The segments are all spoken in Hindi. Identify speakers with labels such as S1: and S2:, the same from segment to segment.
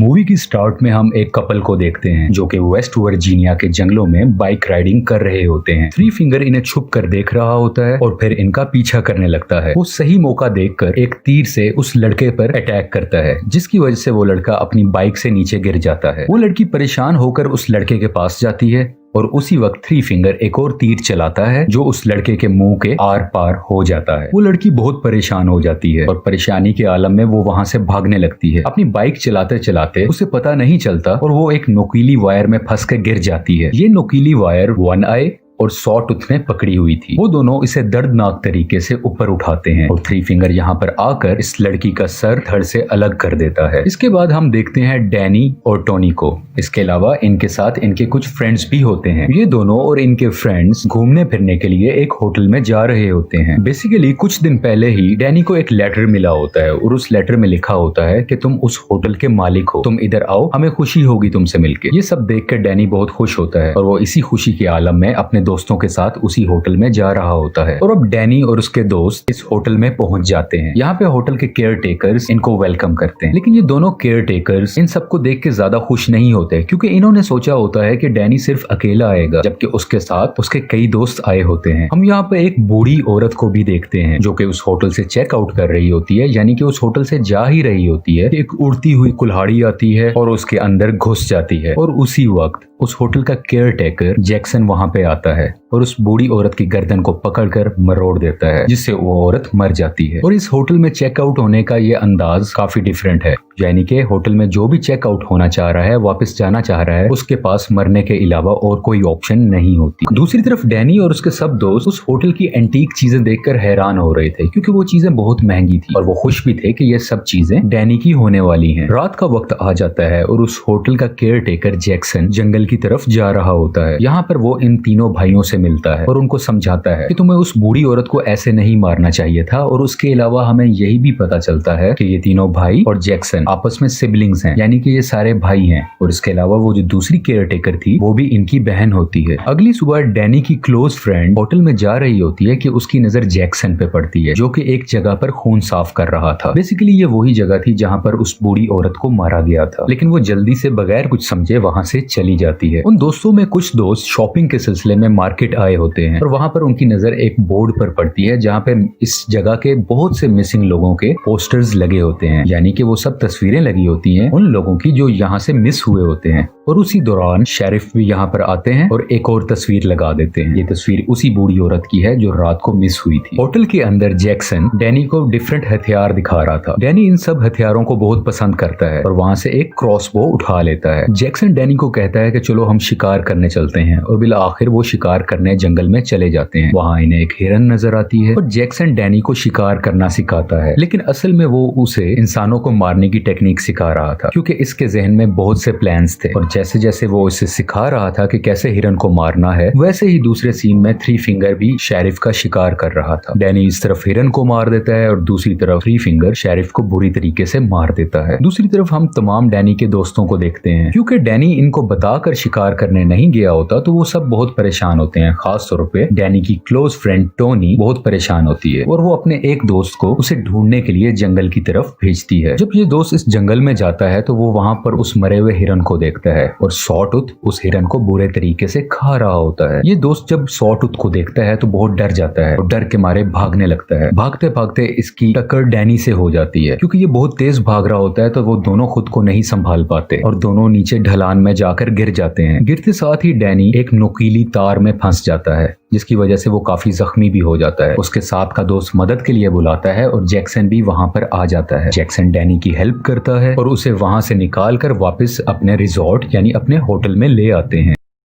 S1: मूवी की स्टार्ट में हम एक कपल को देखते हैं जो कि वेस्ट वर्जीनिया के जंगलों में बाइक राइडिंग कर रहे होते हैं। थ्री फिंगर इन्हें छुप कर देख रहा होता है और फिर इनका पीछा करने लगता है। वो सही मौका देखकर एक तीर से उस लड़के पर अटैक करता है, जिसकी वजह से वो लड़का अपनी बाइक से नीचे गिर जाता है। वो लड़की परेशान होकर उस लड़के के पास जाती है और उसी वक्त थ्री फिंगर एक और तीर चलाता है जो उस लड़के के मुंह के आर पार हो जाता है। वो लड़की बहुत परेशान हो जाती है और परेशानी के आलम में वो वहां से भागने लगती है। अपनी बाइक चलाते चलाते उसे पता नहीं चलता और वो एक नुकीली वायर में फंस कर गिर जाती है। ये नुकीली वायर वन आई और सॉ टूथ में पकड़ी हुई थी। वो दोनों इसे दर्दनाक तरीके से ऊपर उठाते हैं और थ्री फिंगर यहाँ पर आकर इस लड़की का सर धड़ से अलग कर देता है। इसके बाद हम देखते हैं डैनी और टोनी को। इसके अलावा इनके साथ इनके कुछ फ्रेंड्स भी होते हैं। ये दोनों और इनके फ्रेंड्स घूमने फिरने के लिए एक होटल में जा रहे होते हैं। बेसिकली कुछ दिन पहले ही डैनी को एक लेटर मिला होता है और उस लेटर में लिखा होता है कि तुम उस होटल के मालिक हो, तुम इधर आओ, हमें खुशी होगी तुमसे मिलके। ये सब देख कर डैनी बहुत खुश होता है और वो इसी खुशी के आलम में अपने दोस्तों के साथ उसी होटल में जा रहा होता है। और अब डैनी और उसके दोस्त इस होटल में पहुंच जाते हैं। यहाँ पे होटल के केयर टेकर्स इनको वेलकम करते हैं, लेकिन ये दोनों केयर टेकर्स इन सबको देख के ज्यादा खुश नहीं होते, क्योंकि इन्होंने सोचा होता है कि डैनी सिर्फ अकेला आएगा, जबकि उसके साथ उसके कई दोस्त आए होते हैं। हम यहाँ पे एक बूढ़ी औरत को भी देखते हैं जो कि उस होटल से चेक आउट कर रही होती है, यानी कि उस होटल से जा ही रही होती है। एक उड़ती हुई कुल्हाड़ी आती है और उसके अंदर घुस जाती है और उसी वक्त उस होटल का केयर टेकर जैक्सन वहां पे आता है और उस बूढ़ी औरत की गर्दन को पकड़कर मरोड़ देता है, जिससे वो औरत मर जाती है। और इस होटल में चेकआउट होने का ये अंदाज काफी डिफरेंट है, यानी कि होटल में जो भी चेकआउट होना चाह रहा है, वापस जाना चाह रहा है, उसके पास मरने के अलावा और कोई ऑप्शन नहीं होती। दूसरी तरफ डैनी और उसके सब दोस्त उस होटल की एंटीक चीजें देखकर हैरान हो रहे थे, क्योंकि वो चीजें बहुत महंगी थी और वो खुश भी थे कि ये सब चीजें डैनी की होने वाली हैं। रात का वक्त आ जाता है और उस होटल का केयर टेकर जैक्सन जंगल की तरफ जा रहा होता है। यहाँ पर वो इन तीनों भाइयों से मिलता है और उनको समझाता है कि तुम्हें उस बूढ़ी औरत को ऐसे नहीं मारना चाहिए था। और उसके अलावा हमें यही भी पता चलता है कि ये तीनों भाई और जैक्सन आपस में सिबलिंग्स हैं, यानी कि ये सारे भाई हैं। और इसके अलावा वो जो दूसरी केयर टेकर थी वो भी इनकी बहन होती है। अगली सुबह डैनी की क्लोज फ्रेंड होटल में जा रही होती है कि उसकी नजर जैक्सन पे पड़ती है, जो कि एक जगह पर खून साफ कर रहा था। बेसिकली ये वही जगह थी जहाँ पर उस बूढ़ी औरत को मारा गया था, लेकिन वो जल्दी से बगैर कुछ समझे वहां से चली जाती है। उन दोस्तों में कुछ दोस्त शॉपिंग के सिलसिले में मार्केट आए होते हैं और वहां पर उनकी नजर एक बोर्ड पर पड़ती है जहाँ पे इस जगह के बहुत से मिसिंग लोगों के पोस्टर्स लगे होते हैं, यानी कि वो सब तस्वीरें लगी होती हैं उन लोगों की जो यहाँ से मिस हुए होते हैं। और उसी दौरान शेरिफ भी यहाँ पर आते हैं और एक और तस्वीर लगा देते हैं। ये तस्वीर उसी बूढ़ी औरत की है जो रात को मिस हुई थी। होटल के अंदर जैक्सन डैनी को डिफरेंट हथियार दिखा रहा था। डैनी इन सब हथियारों को बहुत पसंद करता है और वहां से एक क्रॉसबो उठा लेता है। जैक्सन डैनी को कहता है कि चलो हम शिकार करने चलते हैं, और बिल आखिर वो शिकार करने जंगल में चले जाते हैं। वहां इन्हें एक हिरन नजर आती है और जैक्सन डैनी को शिकार करना सिखाता है, लेकिन असल में वो उसे इंसानों को मारने की टेक्निक सिखा रहा था, क्योंकि इसके जहन में बहुत से प्लान्स थे। और जैसे जैसे वो इसे सिखा रहा था कि कैसे हिरन को मारना है, वैसे ही दूसरे सीन में थ्री फिंगर भी शेरिफ का शिकार कर रहा था। डैनी इस तरफ हिरन को मार देता है और दूसरी तरफ थ्री फिंगर शेरिफ को बुरी तरीके से मार देता है। दूसरी तरफ हम तमाम डैनी के दोस्तों को देखते हैं। क्योंकि डैनी इनको बताकर शिकार करने नहीं गया होता तो वो सब बहुत परेशान होते हैं। खास तौर पे डैनी की क्लोज फ्रेंड टोनी बहुत परेशान होती है और वो अपने एक दोस्त को उसे ढूंढने के लिए जंगल की तरफ भेजती है। जब ये दोस्त इस जंगल में जाता है तो वो वहां पर उस मरे हुए हिरन को देखता है और सॉटूथ उस हिरन को बुरे तरीके से खा रहा होता है। ये दोस्त जब सॉटूथ को देखता है तो बहुत डर जाता है और डर के मारे भागने लगता है। भागते भागते इसकी टक्कर डैनी से हो जाती है। क्योंकि ये बहुत तेज भाग रहा होता है तो वो दोनों खुद को नहीं संभाल पाते और दोनों नीचे ढलान में जाकर गिर जाते हैं। गिरते साथ ही डैनी एक नुकीली तार में फंस जाता है, जिसकी वजह से वो काफी जख्मी भी हो जाता है। उसके साथ का दोस्त मदद के लिए बुलाता है और जैक्सन भी वहां पर आ जाता है। जैक्सन डैनी की हेल्प करता है और उसे वहां से निकाल कर वापस अपने रिजॉर्ट यानी अपने होटल में ले आते हैं।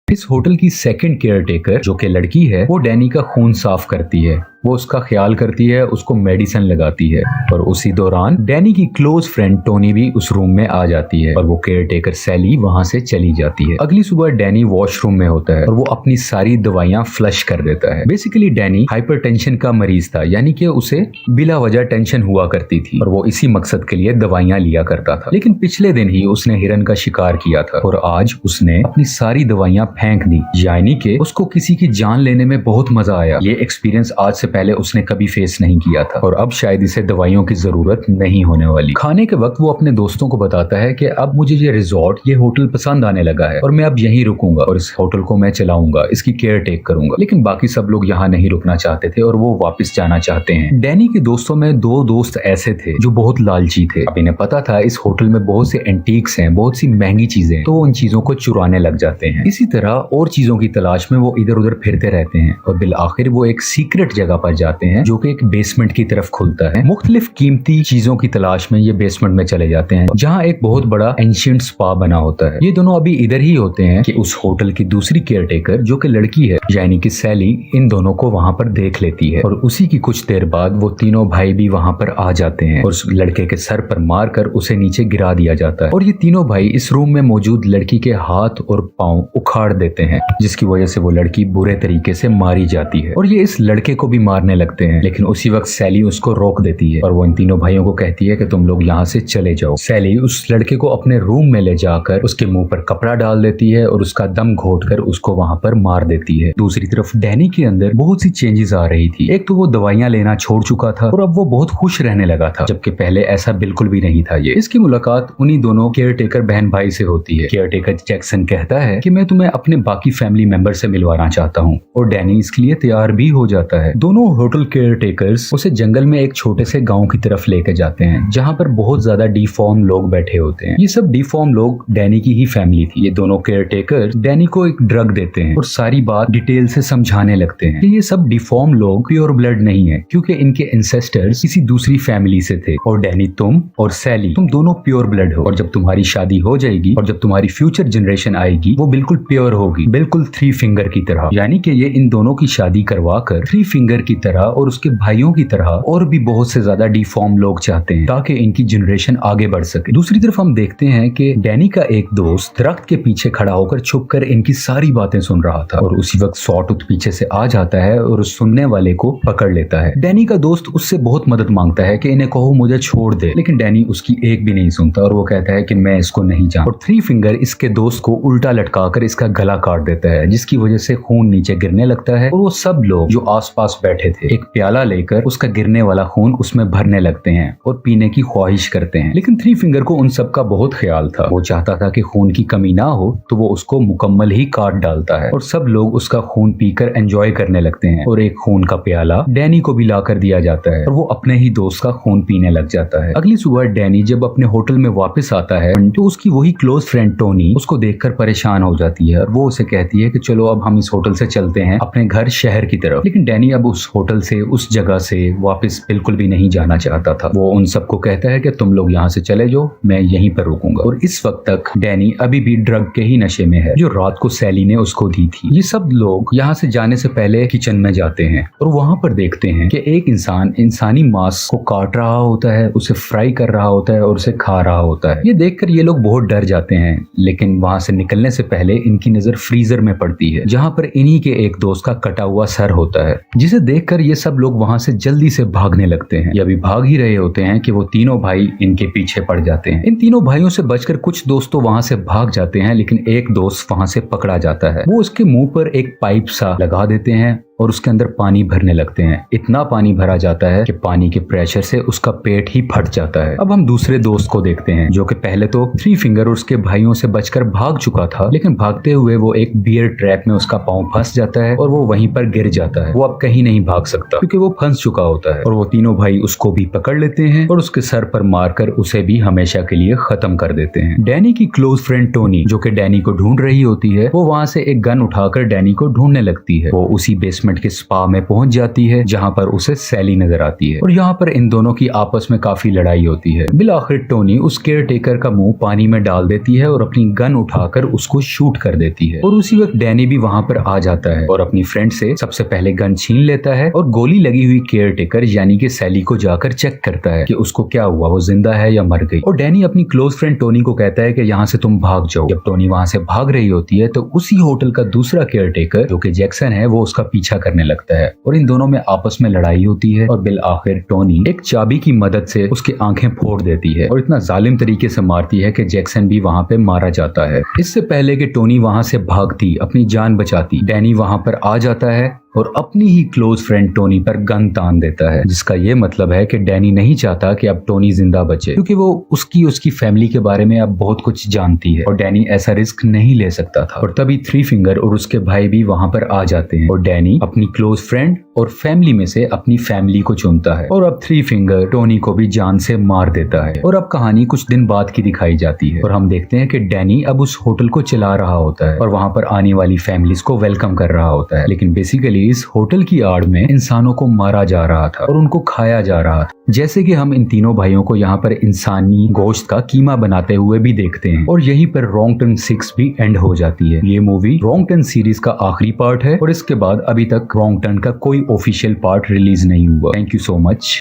S1: इस होटल की सेकंड केयर टेकर जो कि लड़की है, वो डैनी का खून साफ करती है। वो उसका ख्याल करती है, उसको मेडिसिन लगाती है और उसी दौरान डैनी की क्लोज फ्रेंड टोनी भी उस रूम में आ जाती है और वो केयर टेकर सैली वहां से चली जाती है। अगली सुबह डैनी वॉशरूम में होता है और वो अपनी सारी दवाइयां फ्लश कर देता है। बेसिकली डैनी हाइपरटेंशन का मरीज था, यानी कि उसे बिला वजह टेंशन हुआ करती थी और वो इसी मकसद के लिए दवाइयां लिया करता था। लेकिन पिछले दिन ही उसने हिरन का शिकार किया था और आज उसने अपनी सारी दवाइयां फेंक दी, यानी कि उसको किसी की जान लेने में बहुत मजा आया। ये एक्सपीरियंस आज से पहले उसने कभी फेस नहीं किया था और अब शायद इसे दवाइयों की जरूरत नहीं होने वाली। खाने के वक्त वो अपने दोस्तों को बताता है कि अब मुझे ये रिजॉर्ट, ये होटल पसंद आने लगा है और मैं अब यहीं रुकूंगा और इस होटल को मैं चलाऊंगा, इसकी केयर टेक करूंगा। लेकिन बाकी सब लोग यहाँ नहीं रुकना चाहते थे और वो वापस जाना चाहते हैं। डैनी के दोस्तों में 2 दोस्त ऐसे थे जो बहुत लालची थे। अब इन्हें पता था इस होटल में बहुत से एंटीक्स हैं, बहुत सी महंगी चीजें, तो उन चीजों को चुराने लग जाते हैं। इसी तरह और चीजों की तलाश में वो इधर उधर फिरते रहते हैं और बिल आखिर वो एक सीक्रेट जगह पर जाते हैं जो कि एक बेसमेंट की तरफ खुलता है। मुख्तलिफ कीमती चीजों की तलाश में ये बेसमेंट में चले जाते हैं जहाँ एक बहुत बड़ा एंशिएंट स्पा बना होता है। ये दोनों अभी इधर ही होते हैं कि उस होटल की दूसरी केयरटेकर जो कि लड़की है, यानी कि सैली, इन दोनों को वहाँ पर देख लेती है और उसी की कुछ देर बाद वो तीनों भाई भी वहाँ पर आ जाते हैं और उस लड़के के सर पर मारकर उसे नीचे गिरा दिया जाता है और ये तीनों भाई इस रूम में मौजूद लड़की के हाथ और पांव उखाड़ देते हैं, जिसकी वजह से वो लड़की बुरे तरीके से मारी जाती है और ये इस लड़के को भी मारने लगते हैं। लेकिन उसी वक्त सैली उसको रोक देती है और वो इन तीनों भाइयों को कहती है कि तुम लोग यहाँ से चले जाओ। सैली उस लड़के को अपने रूम में ले जाकर उसके मुंह पर कपड़ा डाल देती है और उसका दम घोटकर उसको वहां पर मार देती है। दूसरी तरफ डैनी के अंदर बहुत सी चेंजेस आ रही थी। एक तो वो दवाइयां लेना छोड़ चुका था और अब वो बहुत खुश रहने लगा था, जबकि पहले ऐसा बिल्कुल भी नहीं था। ये इसकी मुलाकात उन्हीं दोनों केयरटेकर बहन भाई से होती है। केयरटेकर जैक्सन कहता है कि मैं तुम्हें अपने बाकी फैमिली मेंबर से मिलवाना चाहता हूँ और डैनी इसके लिए तैयार भी हो जाता है। दोनों होटल केयरटेकर्स उसे जंगल में एक छोटे से गाँव की तरफ लेके जाते हैं जहाँ पर बहुत ज्यादा डिफॉर्म लोग बैठे होते हैं। ये सब डिफॉर्म लोग डैनी की ही फैमिली थी। ये दोनों केयरटेकर डैनी को एक ड्रग देते हैं और सारी बात डिटेल से समझाने लगते हैं कि ये सब डिफॉर्म लोग प्योर ब्लड नहीं है क्योंकि इनके एंसेस्टर्स किसी दूसरी फैमिली से थे और डैनी, तुम और सैली, तुम दोनों प्योर ब्लड हो और जब तुम्हारी शादी हो जाएगी और जब तुम्हारी फ्यूचर जनरेशन आएगी वो बिल्कुल प्योर होगी, बिल्कुल 3 फिंगर की तरह। यानी कि ये इन दोनों की शादी करवा कर 3 फिंगर की तरह और उसके भाइयों की तरह और भी बहुत से ज्यादा डिफॉर्म लोग चाहते हैं ताकि इनकी जनरेशन आगे बढ़ सके। दूसरी तरफ हम देखते हैं कि डैनी का एक दोस्त दरख्त के पीछे खड़ा होकर छुपकर इनकी सारी बातें सुन रहा था और उसी वक्त सॉटूथ पीछे से आ जाता है और उस सुनने वाले को पकड़ लेता है। डैनी का दोस्त उससे बहुत मदद मांगता है कि इन्हें कहो मुझे छोड़ दे, लेकिन डैनी उसकी एक भी नहीं सुनता और वो कहता है कि मैं इसको नहीं जानता और 3 फिंगर इसके दोस्त को उल्टा लटकाकर इसका गला काट देता है, जिसकी वजह से खून नीचे गिरने लगता है और वो सब लोग जो आसपास बैठे थे एक प्याला लेकर उसका गिरने वाला खून उसमें भरने लगते हैं और पीने की ख्वाहिश करते हैं। लेकिन 3 फिंगर को उन सब का बहुत ख्याल था। वो चाहता था कि खून की कमी ना हो तो वो उसको मुकम्मल ही काट डालता है और सब लोग उसका खून पीकर एंजॉय करने लगते हैं और एक खून का प्याला डैनी को भी ला कर दिया जाता है और वो अपने ही दोस्त का खून पीने लग जाता है। अगली सुबह डैनी जब अपने होटल में वापस आता है तो उसकी वही क्लोज फ्रेंड टोनी उसको देखकर परेशान हो जाती है और वो उसे कहती है कि चलो अब हम इस होटल से चलते हैं अपने घर शहर की तरफ। लेकिन डैनी अब उस होटल से, उस जगह से वापस बिल्कुल भी नहीं जाना चाहता था। वो उन सबको कहता है कि तुम लोग यहाँ से चले जाओ, मैं यहीं पर रुकूंगा। और इस वक्त तक डैनी अभी भी ड्रग के ही नशे में है जो रात को सैली ने उसको दी थी। ये सब लोग यहाँ से जाने से पहले किचन में जाते हैं और वहां पर देखते हैं कि एक इंसान इंसानी मांस को काट रहा होता है, उसे फ्राई कर रहा होता है और उसे खा रहा होता है। ये देखकर ये लोग बहुत डर जाते हैं, लेकिन वहां से निकलने से पहले इनकी नजर फ्रीजर में पड़ती है जहां पर इन्हीं के एक दोस्त का कटा हुआ सर होता है, जिसे देखकर ये सब लोग वहां से जल्दी से भागने लगते हैं। ये अभी भाग ही रहे होते हैं कि वो तीनों भाई इनके पीछे पड़ जाते हैं। इन तीनों भाइयों से बचकर कुछ दोस्त तो वहां से भाग जाते हैं, लेकिन एक दोस्त वहां से पकड़ा जाता है। वो उसके मुंह पर एक पाइप सा लगा देते हैं और उसके अंदर पानी भरने लगते हैं। इतना पानी भरा जाता है कि पानी के प्रेशर से उसका पेट ही फट जाता है। अब हम दूसरे दोस्त को देखते हैं जो कि पहले तो 3 फिंगर और उसके भाइयों से बचकर भाग चुका था, लेकिन भागते हुए वो एक बियर ट्रैप में उसका पांव फंस जाता है और वो वहीं पर गिर जाता है। वो अब कहीं नहीं भाग सकता क्योंकि वो फंस चुका होता है और वो तीनों भाई उसको भी पकड़ लेते हैं और उसके सर पर मारकर उसे भी हमेशा के लिए खत्म कर देते हैं। डैनी की क्लोज फ्रेंड टोनी जो कि डैनी को ढूंढ रही होती है, वो वहां से एक गन उठाकर डैनी को ढूंढने लगती है। वो उसी बेसमेंट के स्पा में पहुंच जाती है जहां पर उसे सैली नजर आती है और यहाँ पर इन दोनों की आपस में काफी लड़ाई होती है। बिल आखिर टोनी उस केयर टेकर का मुंह पानी में डाल देती है और अपनी गन उठाकर उसको शूट कर देती है और उसी वक्त डैनी भी वहां पर आ जाता है और अपनी फ्रेंड से सबसे पहले गन छीन लेता है और गोली लगी हुई केयर टेकर यानी कि सैली को जाकर चेक करता है कि उसको क्या हुआ, वो जिंदा है या मर गई। और डैनी अपनी क्लोज फ्रेंड टोनी को कहता है कि यहाँ से तुम भाग जाओ। जब टोनी वहां से भाग रही होती है तो उसी होटल का दूसरा केयर टेकर जो कि जैक्सन है वो उसका पीछा करने लगता है और इन दोनों में आपस में लड़ाई होती है और बिल आखिर टोनी एक चाबी की मदद से उसकी आंखें फोड़ देती है और इतना जालिम तरीके से मारती है कि जैक्सन भी वहाँ पे मारा जाता है। इससे पहले कि टोनी वहाँ से भागती अपनी जान बचाती, डैनी वहाँ पर आ जाता है और अपनी ही क्लोज फ्रेंड टोनी पर गन तान देता है, जिसका ये मतलब है कि डैनी नहीं चाहता कि अब टोनी जिंदा बचे, क्योंकि वो उसकी फैमिली के बारे में अब बहुत कुछ जानती है और डैनी ऐसा रिस्क नहीं ले सकता था। और तभी थ्री फिंगर और उसके भाई भी वहाँ पर आ जाते हैं और डैनी अपनी क्लोज फ्रेंड और फैमिली में से अपनी फैमिली को चुनता है और अब थ्री फिंगर टोनी को भी जान से मार देता है। और अब कहानी कुछ दिन बाद की दिखाई जाती है और हम देखते हैं कि डैनी अब उस होटल को चला रहा होता है और वहाँ पर आने वाली फैमिलीज को वेलकम कर रहा होता है, लेकिन बेसिकली इस होटल की आड़ में इंसानों को मारा जा रहा था और उनको खाया जा रहा था, जैसे कि हम इन तीनों भाइयों को यहाँ पर इंसानी गोश्त का कीमा बनाते हुए भी देखते हैं। और यहीं पर रॉन्ग टर्न 6 भी एंड हो जाती है। ये मूवी रॉन्ग टर्न सीरीज का आखिरी पार्ट है और इसके बाद अभी तक रॉन्ग टर्न का कोई ऑफिशियल पार्ट रिलीज नहीं हुआ। Thank you so much.